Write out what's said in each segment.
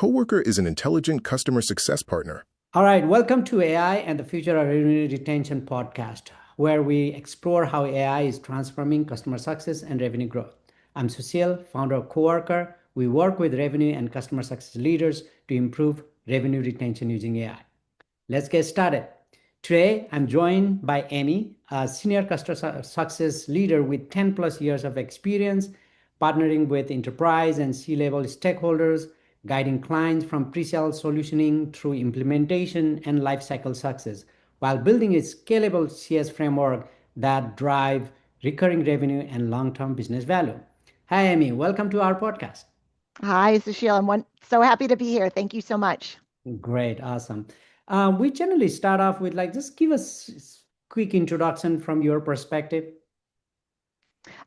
coworker is an intelligent customer success partner. All right, welcome to AI and the Future of Revenue Retention podcast, where we explore how AI is transforming customer success and revenue growth. I'm Susil, founder of Coworker. We work with revenue and customer success leaders to improve revenue retention using AI. Let's get started. Today, I'm joined by Amy, a senior customer success leader with 10 plus years of experience partnering with enterprise and C-level stakeholders, guiding clients from pre-sale solutioning through implementation and lifecycle success, while building a scalable CS framework that drive recurring revenue and long-term business value. Hi, Amy. Welcome to our podcast. Hi, Sushil. So happy to be here. Thank you so much. Great. Awesome. We generally start off with just give us a quick introduction from your perspective.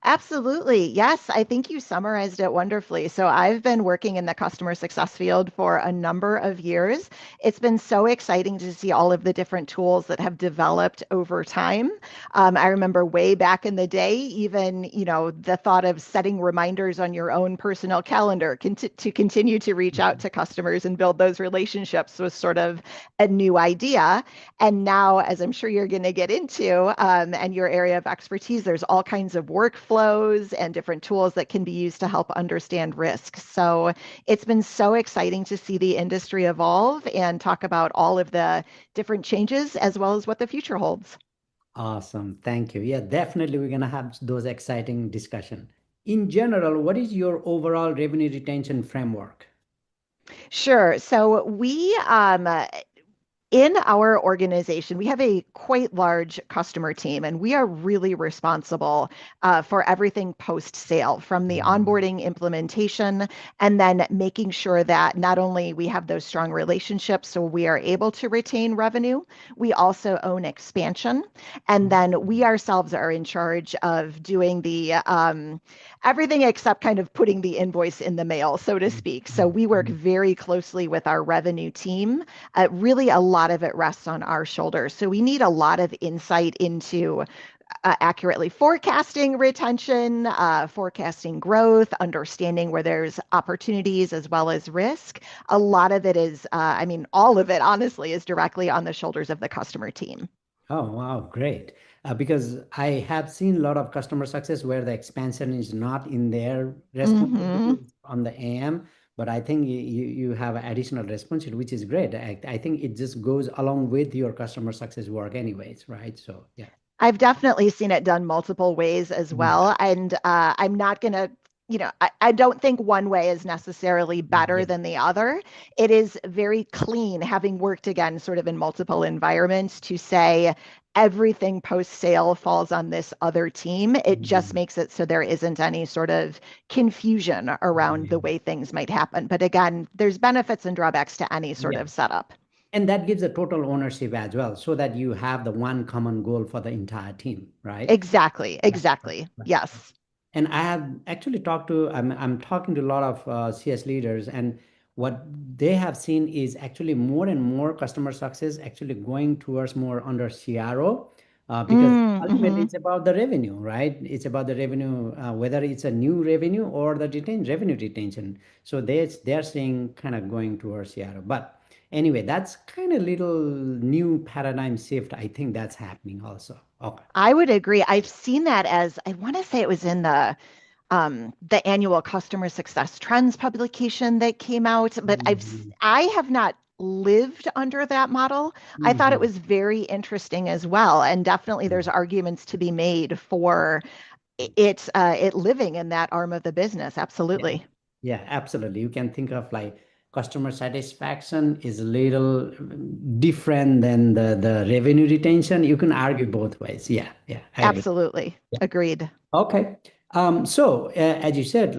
Absolutely. Yes, I think you summarized it wonderfully. So I've been working in the customer success field for a number of years. It's been so exciting to see all of the different tools that have developed over time. I remember way back in the day, even, the thought of setting reminders on your own personal calendar to continue to reach out to customers and build those relationships was sort of a new idea. And now, as I'm sure you're going to get into, and your area of expertise, there's all kinds of workflows and different tools that can be used to help understand risk. So it's been so exciting to see the industry evolve and talk about all of the different changes as well as what the future holds. Awesome. Thank you. Yeah, definitely we're going to have those exciting discussion. In general, what is your overall revenue retention framework? Sure. So in our organization, we have a quite large customer team, and we are really responsible for everything post-sale, from the onboarding implementation, and then making sure that not only we have those strong relationships so we are able to retain revenue, we also own expansion. And then we ourselves are in charge of doing the everything except kind of putting the invoice in the mail, so to speak. So we work very closely with our revenue team. Really, a lot of it rests on our shoulders. So we need a lot of insight into accurately forecasting retention, forecasting growth, understanding where there's opportunities as well as risk. A lot of it is, all of it, honestly, is directly on the shoulders of the customer team. Oh, wow, great. Because I have seen a lot of customer success where the expansion is not in their responsibility on the AM, but I think you have additional responsibility, which is great. I think it just goes along with your customer success work anyways, right? So, yeah. I've definitely seen it done multiple ways as well. And I'm not going to, I don't think one way is necessarily better than the other. It is very clean, having worked again sort of in multiple environments, to say everything post-sale falls on this other team. It just makes it so there isn't any sort of confusion around the way things might happen. But again, there's benefits and drawbacks to any sort of setup. And that gives a total ownership as well, so that you have the one common goal for the entire team, right? Exactly. Yes. And I have actually I'm talking to a lot of CS leaders, and what they have seen is actually more and more customer success actually going towards more under CRO, because ultimately it's about the revenue, right? It's about the revenue, whether it's a new revenue or the revenue retention. So they're seeing kind of going towards CRO. But anyway, that's kind of little new paradigm shift. I think that's happening also. Okay. I would agree. I've seen that, as I want to say it was in the annual customer success trends publication that came out, but I have not lived under that model. I thought it was very interesting as well, and definitely there's arguments to be made for it living in that arm of the business. Absolutely. Yeah, absolutely. You can think of customer satisfaction is a little different than the revenue retention. You can argue both ways. Yeah, I agree. Absolutely. Agreed. Okay. So as you said,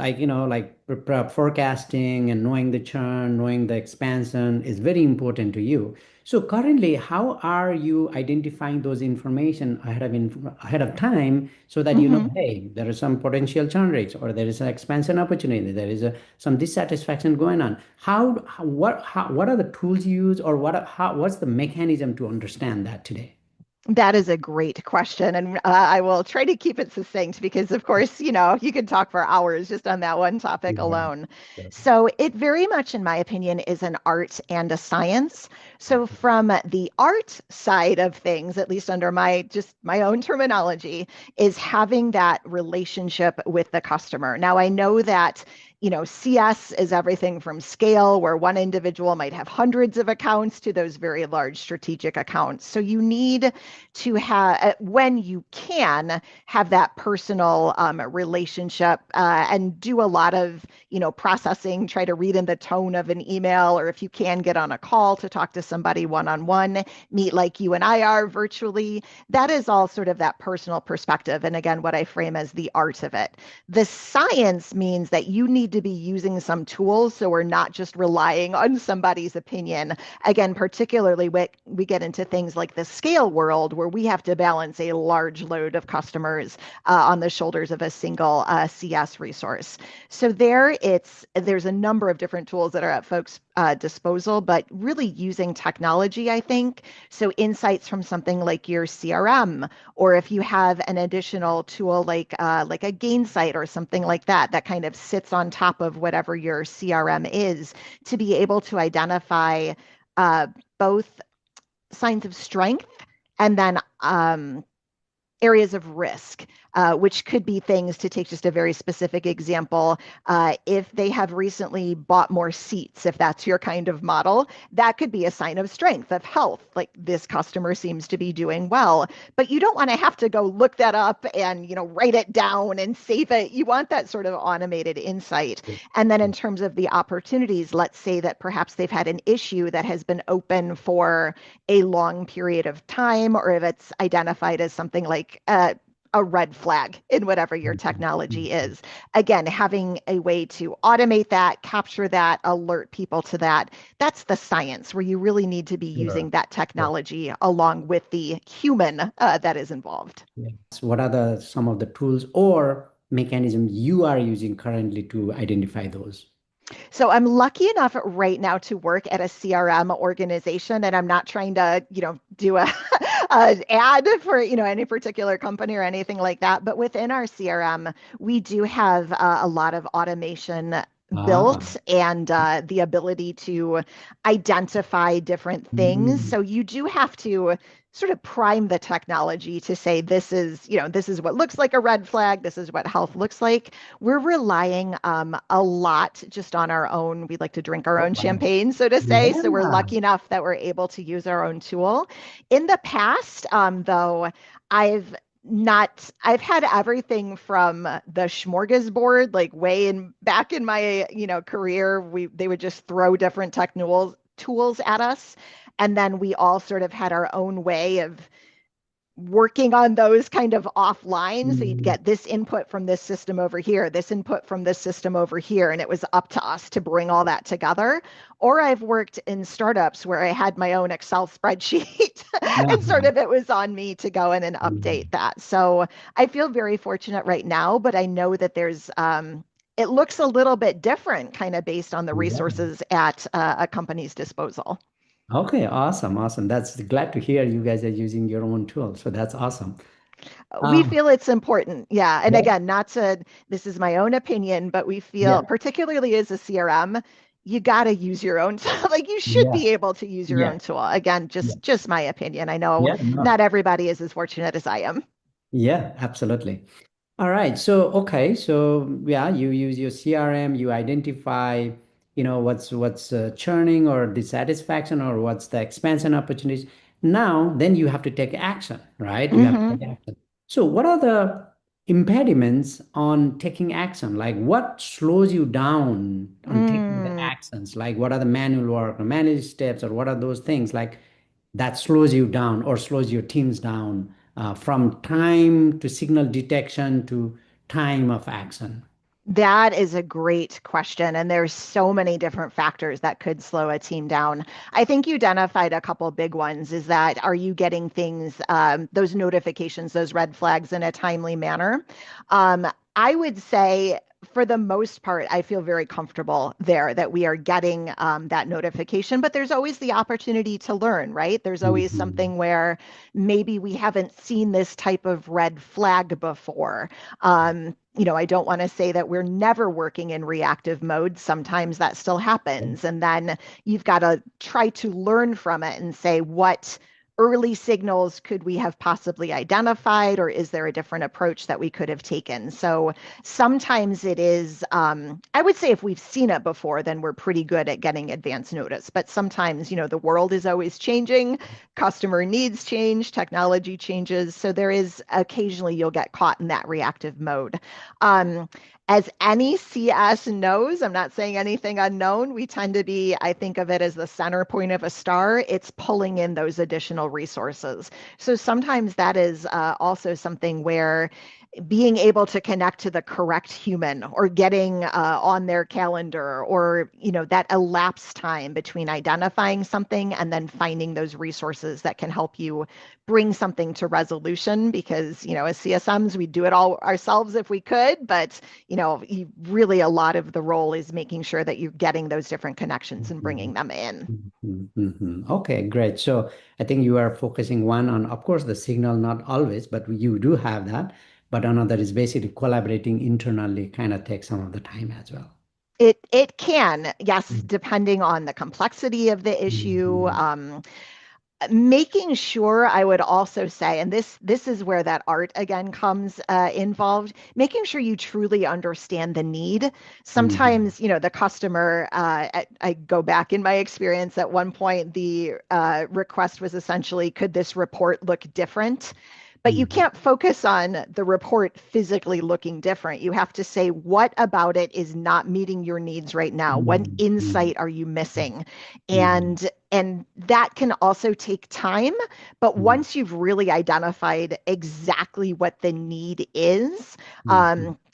forecasting and knowing the churn, knowing the expansion is very important to you. So currently, how are you identifying those information ahead of time, so that you know, hey, there is some potential churn rates, or there is an expansion opportunity, there is some dissatisfaction going on. What are the tools you use, or what's the mechanism to understand that today? That is a great question. And I will try to keep it succinct because, of course, you could talk for hours just on that one topic Yeah. alone. So, it very much, in my opinion, is an art and a science. So, from the art side of things, at least under my own terminology, is having that relationship with the customer. Now, I know that CS is everything from scale, where one individual might have hundreds of accounts, to those very large strategic accounts. So you need to have, when you can, have that personal relationship and do a lot of, processing, try to read in the tone of an email, or if you can get on a call to talk to somebody one-on-one, meet like you and I are virtually. That is all sort of that personal perspective. And again, what I frame as the art of it. The science means that you need to be using some tools so we're not just relying on somebody's opinion. Again, particularly when we get into things like the scale world, where we have to balance a large load of customers on the shoulders of a single CS resource. So there's a number of different tools that are at folks' disposal, but really using technology, I think. So insights from something like your CRM, or if you have an additional tool like a Gainsight or something like that, that kind of sits on top of whatever your CRM is, to be able to identify both signs of strength and then areas of risk, which could be things, to take just a very specific example. If they have recently bought more seats, if that's your kind of model, that could be a sign of strength, of health. Like, this customer seems to be doing well, but you don't want to have to go look that up and, write it down and save it. You want that sort of automated insight. And then in terms of the opportunities, let's say that perhaps they've had an issue that has been open for a long period of time, or if it's identified as something like a red flag in whatever your technology is. Again, having a way to automate that, capture that, alert people to that, that's the science, where you really need to be using that technology along with the human that is involved. Yeah. So what are some of the tools or mechanisms you are using currently to identify those? So I'm lucky enough right now to work at a CRM organization, and I'm not trying to, do a ad for, any particular company or anything like that. But within our CRM, we do have a lot of automation Ah. built, and the ability to identify different things. Mm. So you do have to sort of prime the technology to say, this is what looks like a red flag, this is what health looks like. We're relying a lot just on our own. We like to drink our Oh, own wow. champagne, so to say. So we're Yeah. lucky enough that we're able to use our own tool. In the past, though, I've not I've had everything from the smorgasbord, like way in back in my career. They would just throw different technical tools at us, and then we all sort of had our own way of working on those kind of offline. So you'd Mm. get this input from this system over here, this input from this system over here, and it was up to us to bring all that together. Or I've worked in startups where I had my own Excel spreadsheet and sort Uh-huh. of it was on me to go in and update that. So I feel very fortunate right now, but I know that it looks a little bit different kind of based on the Yeah. resources at a company's disposal. Okay, awesome, awesome. That's glad to hear you guys are using your own tool. So that's awesome. We Um, feel it's important. Yeah. And yeah, again, this is my own opinion, but we feel, yeah, particularly as a CRM, you got to use your own, like you should yeah, be able to use your yeah, own tool. Again, yeah, just my opinion. I know yeah, no, not everybody is as fortunate as I am. yeah, absolutely. All right. So, okay. So, yeah, you use your CRM, you identify, what's churning or dissatisfaction or what's the expansion opportunities. Now, then you have to take action, right? You have to Hmm. take action. So, what are the impediments on taking action? Like, what slows you down on taking the Mm. actions? Like, what are the manual work or manual steps or what are those things like that slows you down or slows your teams down? From time to signal detection to time of action? That is a great question. And there's so many different factors that could slow a team down. I think you identified a couple big ones. Is that, are you getting things, those notifications, those red flags in a timely manner? I would say for the most part, I feel very comfortable there that we are getting that notification, but there's always the opportunity to learn, right? There's always something where maybe we haven't seen this type of red flag before. I don't want to say that we're never working in reactive mode. Sometimes that still happens. And then you've got to try to learn from it and say, what early signals could we have possibly identified, or is there a different approach that we could have taken? So sometimes it is, I would say if we've seen it before, then we're pretty good at getting advance notice. But sometimes, the world is always changing, customer needs change, technology changes. So there is occasionally you'll get caught in that reactive mode. As any CS knows, I'm not saying anything unknown. We tend to be, I think of it as the center point of a star. It's pulling in those additional resources. So sometimes that is also something where being able to connect to the correct human or getting on their calendar, or that elapsed time between identifying something and then finding those resources that can help you bring something to resolution. Because as CSMs, we do it all ourselves if we could, but really a lot of the role is making sure that you're getting those different connections and bringing them in. Okay, great. So I think you are focusing one on, of course, the signal, not always, but you do have that. But another is basically collaborating internally kind of takes some of the time as well. It can, yes, depending on the complexity of the issue. Making sure, I would also say, and this is where that art again comes involved, making sure you truly understand the need. Sometimes, the customer, I go back in my experience, at one point, the request was essentially, could this report look different? But you can't focus on the report physically looking different. You have to say, what about it is not meeting your needs right now? What insight are you missing? And that can also take time. But once you've really identified exactly what the need is,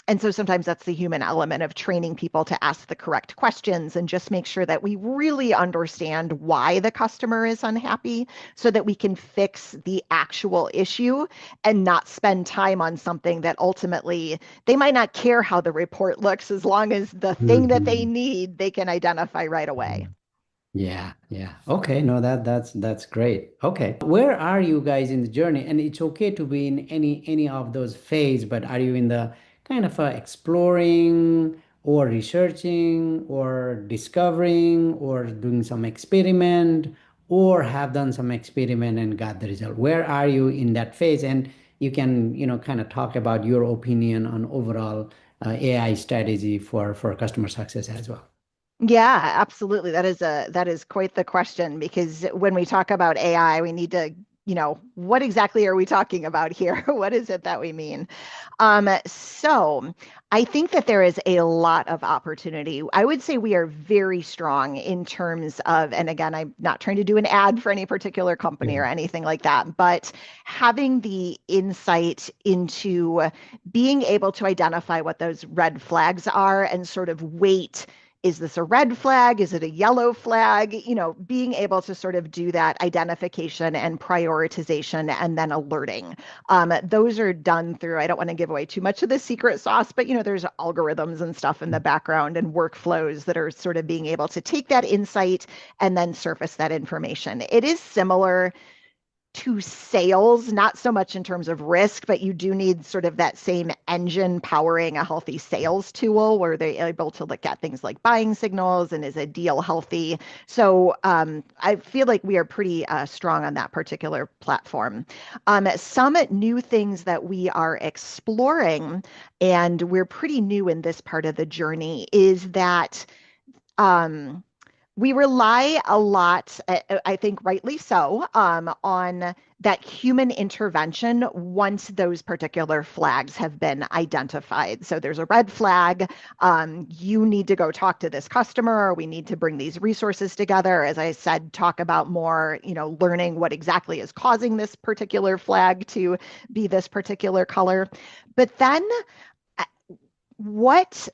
and so sometimes that's the human element of training people to ask the correct questions and just make sure that we really understand why the customer is unhappy so that we can fix the actual issue and not spend time on something that ultimately they might not care how the report looks, as long as the thing that they need, they can identify right away. Yeah. Okay, no, that's great. Okay. Where are you guys in the journey? And it's okay to be in any of those phase, but are you in the kind of exploring or researching or discovering or doing some experiment or have done some experiment and got the result? Where are you in that phase? And you can, kind of talk about your opinion on overall AI strategy for customer success as well. Yeah, absolutely. That is quite the question, because when we talk about AI, we need to, what exactly are we talking about here? What is it that we mean? So I think that there is a lot of opportunity. I would say we are very strong in terms of, and again, I'm not trying to do an ad for any particular company or anything like that, but having the insight into being able to identify what those red flags are and sort of weight. Is this a red flag? Is it a yellow flag? Being able to sort of do that identification and prioritization and then alerting. Those are done through, I don't want to give away too much of the secret sauce, but there's algorithms and stuff in the background and workflows that are sort of being able to take that insight and then surface that information. It is similar to sales, not so much in terms of risk, but you do need sort of that same engine powering a healthy sales tool where they're able to look at things like buying signals and is a deal healthy. So I feel like we are pretty strong on that particular platform. Some new things that we are exploring, and we're pretty new in this part of the journey, is that we rely a lot, I think rightly so, on that human intervention once those particular flags have been identified. So there's a red flag. You need to go talk to this customer, or we need to bring these resources together. As I said, talk about more, learning what exactly is causing this particular flag to be this particular color. But then what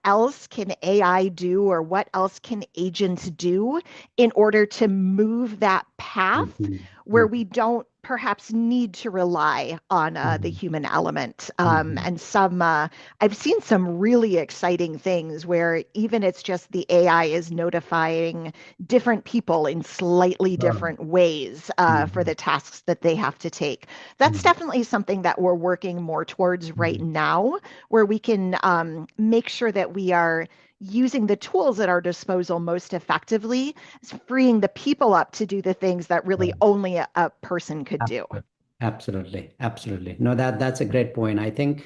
else can AI do, or what else can agents do in order to move that path where we don't perhaps need to rely on the Mhm. human element. Mhm. And I've seen some really exciting things where even it's just the AI is notifying different people in slightly Sure. different ways for Mhm. the tasks that they have to take. That's Mhm. definitely something that we're working more towards right Mhm. now, where we can make sure that we are using the tools at our disposal most effectively, freeing the people up to do the things that really Sure. only a person could do. Absolutely. Absolutely. Absolutely. No, that's a great point. I think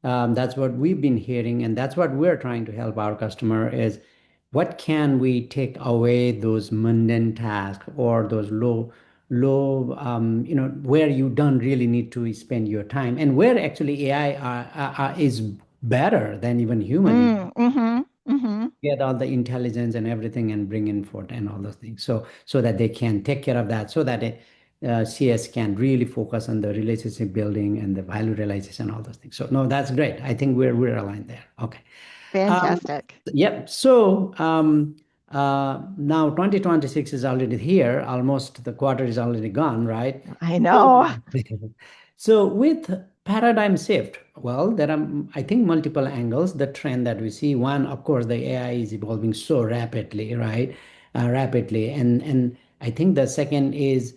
that's what we've been hearing, and that's what we're trying to help our customer is what can we take away those mundane tasks or those low, where you don't really need to spend your time and where actually AI is better than even human Mm-hmm, mm-hmm, get all the intelligence and everything and bring in forth and all those things. So that they can take care of that, so that CS can really focus on the relationship building and the value realization, all those things. So no, that's great. I think we're aligned there. Okay. Um, fantastic. yep. So now 2026 is already here. Almost the quarter is already gone, right? I So, know. so with paradigm shift, well, there are, I think, multiple angles. The trend that we see, one, of course, the AI is evolving so rapidly, right? Rapidly, and I think the second is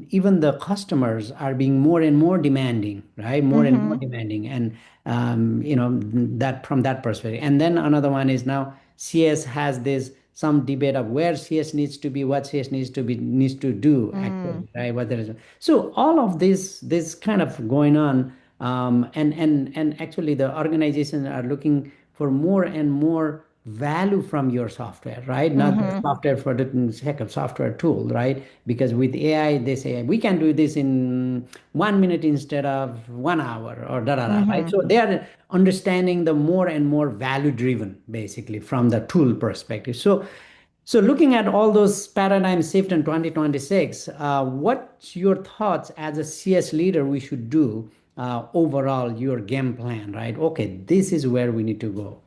even the customers are being more and more demanding, right? More and more Mm-hmm, demanding, and that from that perspective. And then another one is now CS has this some debate of where CS needs to be, what CS needs to do mm, actually, right? What there is. So all of this kind of going on, and actually the organizations are looking for more and more value from your software, right? Not the mm-hmm, software for the heck of software tool, right? Because with AI, they say we can do this in 1 minute instead of 1 hour or da da da, right? mm-hmm. So they are understanding the more and more value driven, basically, from the tool perspective. So looking at all those paradigm shift in 2026, what's your thoughts as a CS leader we should do overall, your game plan, right? Okay, this is where we need to go.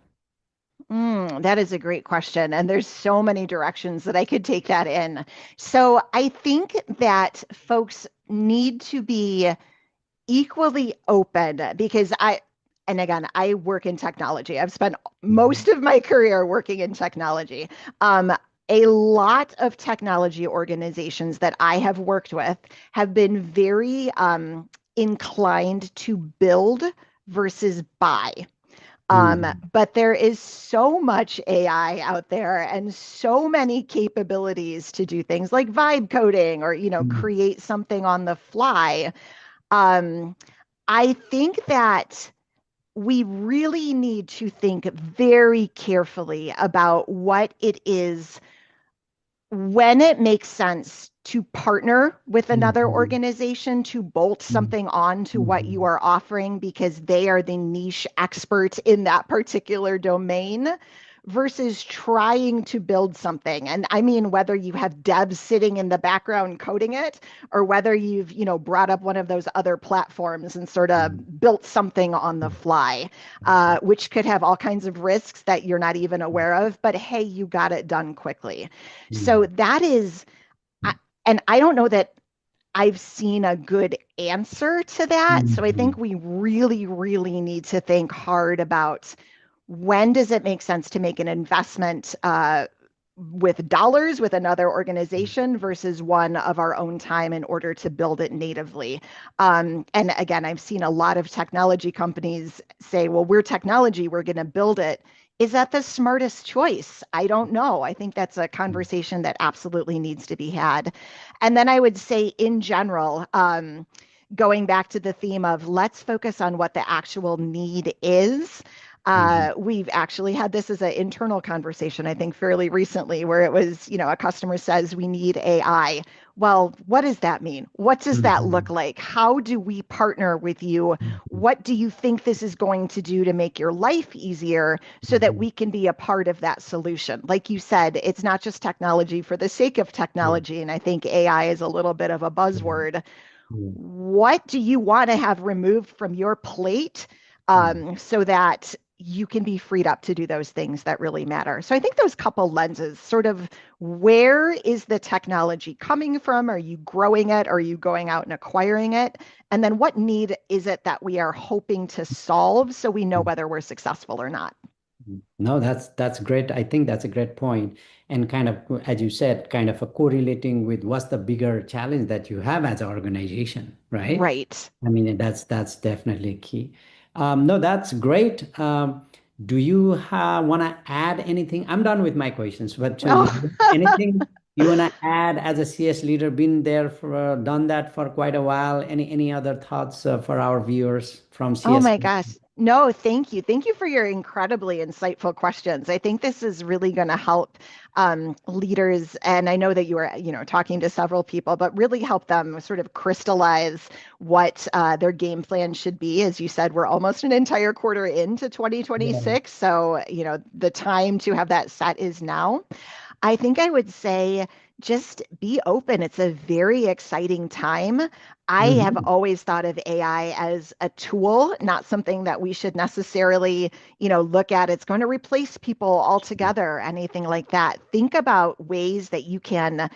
That is a great question. And there's so many directions that I could take that in. So I think that folks need to be equally open because and again, I work in technology. I've spent Mhm. most of my career working in technology. Um, a lot of technology organizations that I have worked with have been very inclined to build versus buy. Mhm. But there is so much AI out there and so many capabilities to do things like vibe coding or, Mhm. create something on the fly. Um, I think that we really need to think very carefully about what it is when it makes sense to partner with another Mhm. organization to bolt Mhm. something on to what you Mhm. are offering because they are the niche expert in that particular domain versus trying to build something. And I mean, whether you have devs sitting in the background coding it or whether you've, brought up one of those other platforms and sort of built something on the fly, which could have all kinds of risks that you're not even aware of. But hey, you got it done quickly. So Mhm. that is, and I don't know that I've seen a good answer to that. So I think Mhm. we really, really need to think hard about when does it make sense to make an investment with dollars with another organization versus one of our own time in order to build it natively. And again, I've seen a lot of technology companies say, well, we're technology, we're going to build it. Is that the smartest choice? I don't know. I think that's a conversation that absolutely needs to be had. And then I would say, in general, going back to the theme of let's focus on what the actual need is. Mhm. We've actually had this as an internal conversation, I think, fairly recently, where it was, a customer says we need AI. Well, what does that mean? What does that look Mhm. like? How do we partner with you? Mhm. What do you think this is going to do to make your life easier so that Mhm. we can be a part of that solution? Like you said, it's not just technology for the sake of Yeah. technology. And I think AI is a little bit of a Mhm. buzzword. Mhm. What do you want to have removed from your plate Mhm. so that you can be freed up to do those things that really matter. So I think those couple lenses, sort of where is the technology coming from? Are you growing it? Are you going out and acquiring it? And then what need is it that we are hoping to solve so we know whether we're successful or not? No, that's great. I think that's a great point. And kind of, as you said, kind of a correlating with what's the bigger challenge that you have as an organization, right? Right. I mean, that's definitely key. No, that's great. Do you want to add anything? I'm done with my questions, but Oh, anything you want to add as a CS leader, been there for, done that for quite a while? Any other thoughts for our viewers from oh CS? my gosh. No, thank you. Thank you for your incredibly insightful questions. I think this is really going to help leaders. And I know that you are, talking to several people, but really help them sort of crystallize what their game plan should be. As you said, we're almost an entire quarter into Yeah. 2026. So, the time to have that set is now. I think I would say just be open. It's a very exciting time. I have Mhm. always thought of AI as a tool, not something that we should necessarily, look at. It's going to replace people altogether, anything like that. Think about ways that you can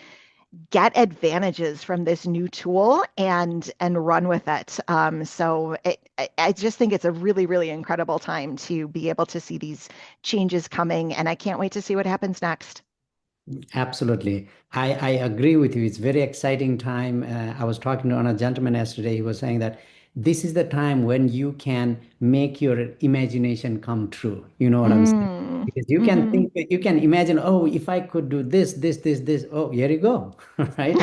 get advantages from this new tool and run with it. I just think it's a really, really incredible time to be able to see these changes coming, and I can't wait to see what happens next. Absolutely. I agree with you. It's very exciting time. I was talking to a gentleman yesterday. He was saying that this is the time when you can make your imagination come true. You know what I'm saying? Mm, Because you can hmm think, you can imagine, oh, if I could do this. Oh, here you go. Right?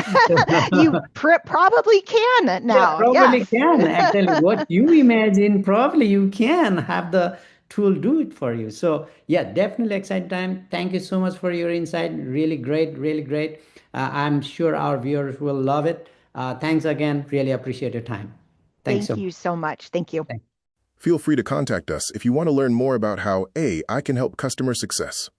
You probably can Yeah, now. probably Yes. can. Actually, what you imagine, probably you can have the tool do it for you. So, yeah, definitely exciting time. Thank you so much for your insight. Really great, really great. I'm sure our viewers will love it. Thanks again. Really appreciate your time. Thanks so Thank much. you so much. Thank you. Feel free to contact us if you want to learn more about how AI can help customer success.